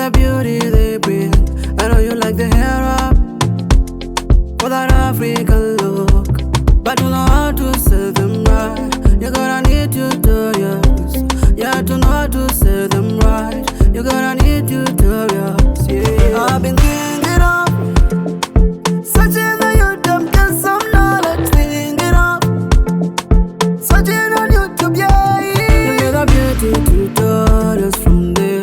the beauty they bring. I know you like the hair up for that African look, but you know how to sell them right. You're gonna need tutorials, yeah, to know how to sell them right. You're gonna need tutorials, yeah. I've been thinking of searching on YouTube, get some knowledge, thinking of searching on YouTube, yeah. You get the beauty tutorials from there.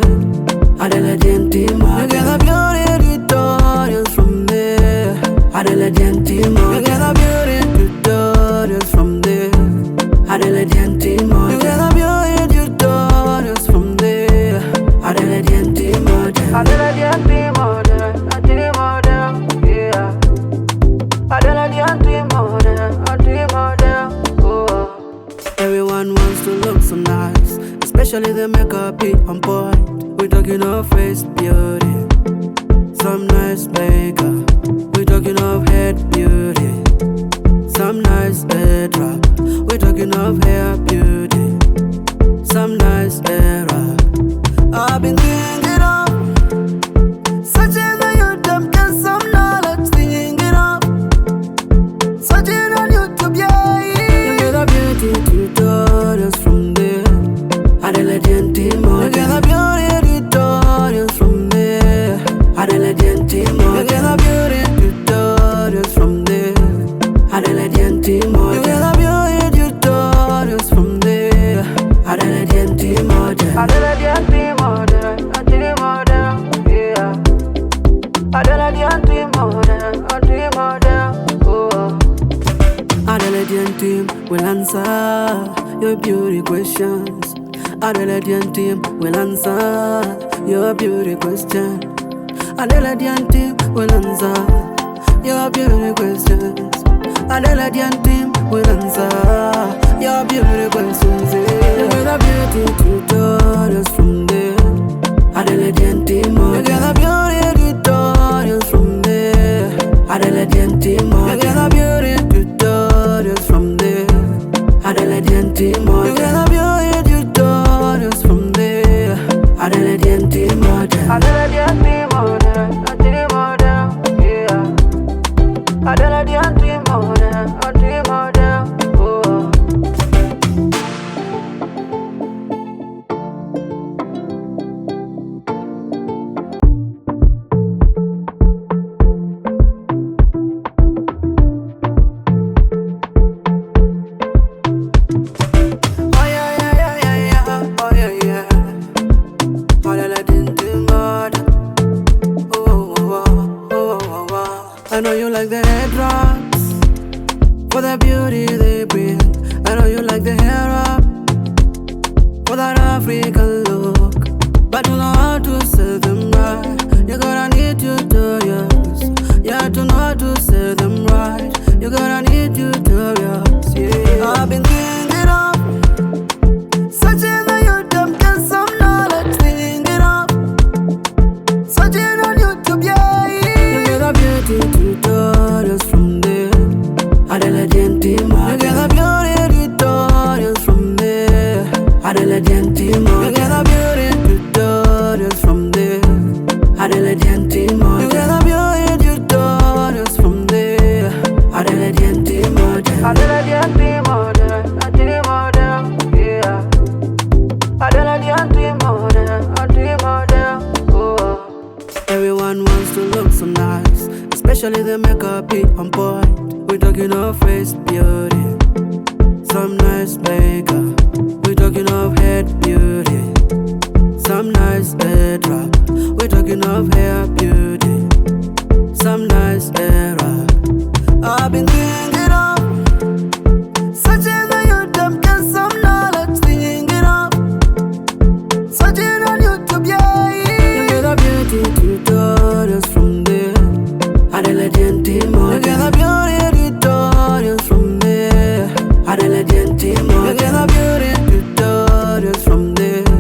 Adela Gentima, you get the beauty tutorials from there. Adela Gentima, you get the beauty tutorials from there. Adela Gentima, you get the beauty tutorials from there. Adela Gentima, Adela Gentima, yeah. Adela Gentima, oh. Everyone wants to look so nice, especially the makeup be on point. We talking of face beauty, some nice makeup. We talking of head beauty, some nice headwrap. We talking of hair beauty, some nice hairwrap. I've been thinking of searching on YouTube, get some knowledge, thinking of searching on YouTube, yeah. You get the beauty tutorials from there. Adela Gentima, you get the beauty tutorials from there. Adela Gentima, you get the beauty tutorials from there. Adela Gentima, you get the beauty tutorials from there. Adela Gentima, Adela Gentima, yeah. Adela Gentima, oh. Adela Gentima will answer your beauty questions. Adela Gentima will answer your beauty question. Adela Gentima will answer your beauty questions. Adela Gentima will answer your beauty questions. You get the beauty tutorials from there. Adela Gentima, you get the beauty tutorials from there. Adela Gentima, you get the beauty tutorials from there. Adela Gentima, you get the beauty tutorials from there. Adela Gentima, Adela Gentima, yeah. Adela Gentima, oh. I know you like the headwraps for the beauty they bring. I know you like the hair up for that African look, but you know how to sell them right. You're gonna need tutorials, yeah, to know how to sell them right. You're gonna need tutorials, yeah. I've been thinking of searching on YouTube, get some knowledge, thinking of searching on YouTube, yeah. You get the beauty tutorials from there. Adela Gentima, you get the beauty tutorials from there. Adela Gentima, you get the beauty tutorials from there. Adela Gentima, you get the beauty tutorials from there. Adela Gentima, Adela Gentima, yeah. Adela Gentima, oh. Everyone wants to look so nice, especially the makeup be on point. We talking of face beauty, some nice makeup. We talking of head beauty, some nice headwrap. We talking of hair beauty, some nice hairwrap. I've been thinking of searching on YouTube, get some knowledge, thinking of searching on YouTube, yeah. You get the beauty tutorials from there. Adela Gentima, you get the beauty tutorials from there. Adela Gentima, you get the beauty tutorials from there.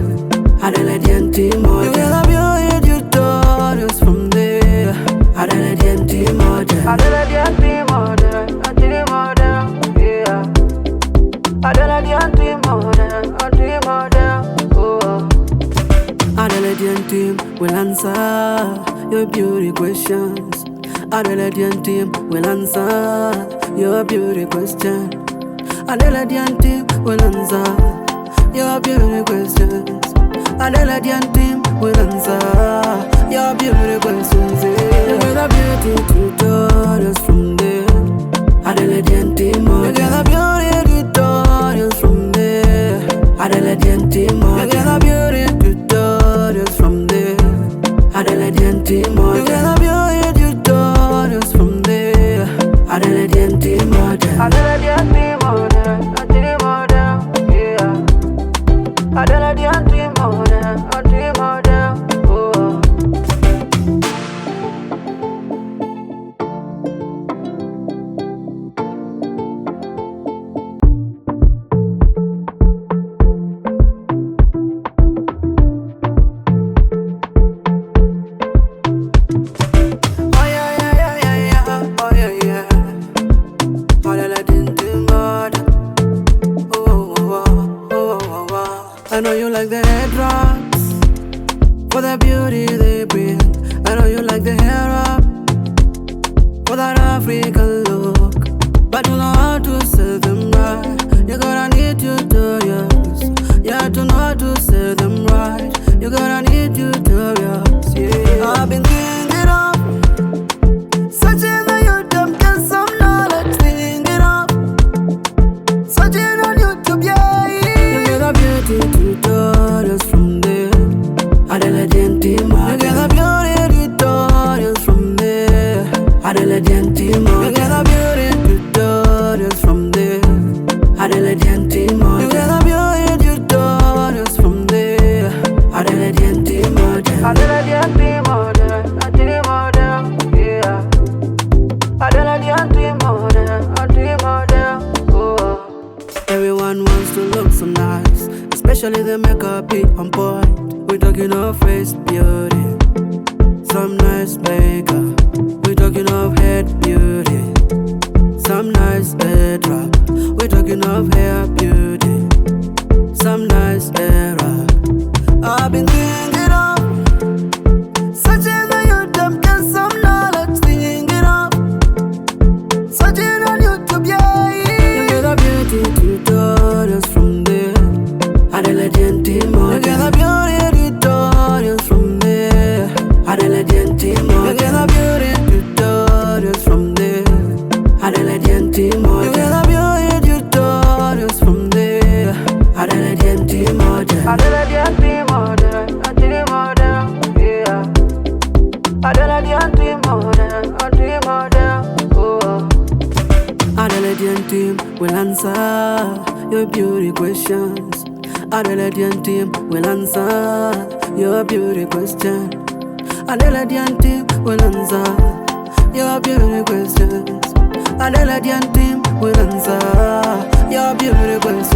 will answer your beauty questions. Adelaide team will answer your beauty question. Adelaide team will answer your beauty questions. Adelaide team will answer your beauty questions. You get a beauty tutorials from there. Adelaide team, you get a beauty tutorials from there. Adelaide team, you get a beauty tutorials from there. Adelaide team, you get a beauty tutorials from there. Adelaide team, Adelaide team, yeah. Adelaide team, I know you like the headwraps for the beauty they bring. I know you like the hair up for that African look, but you know how to sell them right. You gotta need tutorials. You have to know how to sell them right. You gotta need tutorials. Yeah, I've been thinking of searching on YouTube, get some knowledge. Thinking of searching on YouTube, yeah. You get a beauty tutorials from there. Adelaide team, you get a beauty tutorials from there. Adelaide team, you get a beauty tutorials from there. Adelaide team, you get a beauty tutorials from there. Adelaide team, Adelaide team, yeah. Adelaide team, oh. Everyone wants to look so nice, especially the makeup be on point. We're talking of face beauty, some nice makeup. We're talking of head beauty, some nice headwrap. We're talking of hair beauty, some nice hair wrap. I've been thinking of searching on YouTube, get some knowledge. Thinking of searching on YouTube, yeah. You get a beauty tutorials from there. Adelaide team, you get a beauty tutorials from there. Adelaide team, you get a beauty tutorials from there. Adelaide team, you get a beauty tutorials from there. Adelaide team, Adelaide team, yeah. Adelaide team, oh. Adelaide team will answer your beauty questions. Adelaide team will answer your beauty question. Adelaide team will answer your beauty questions. Adelaide team will answer your beauty questions.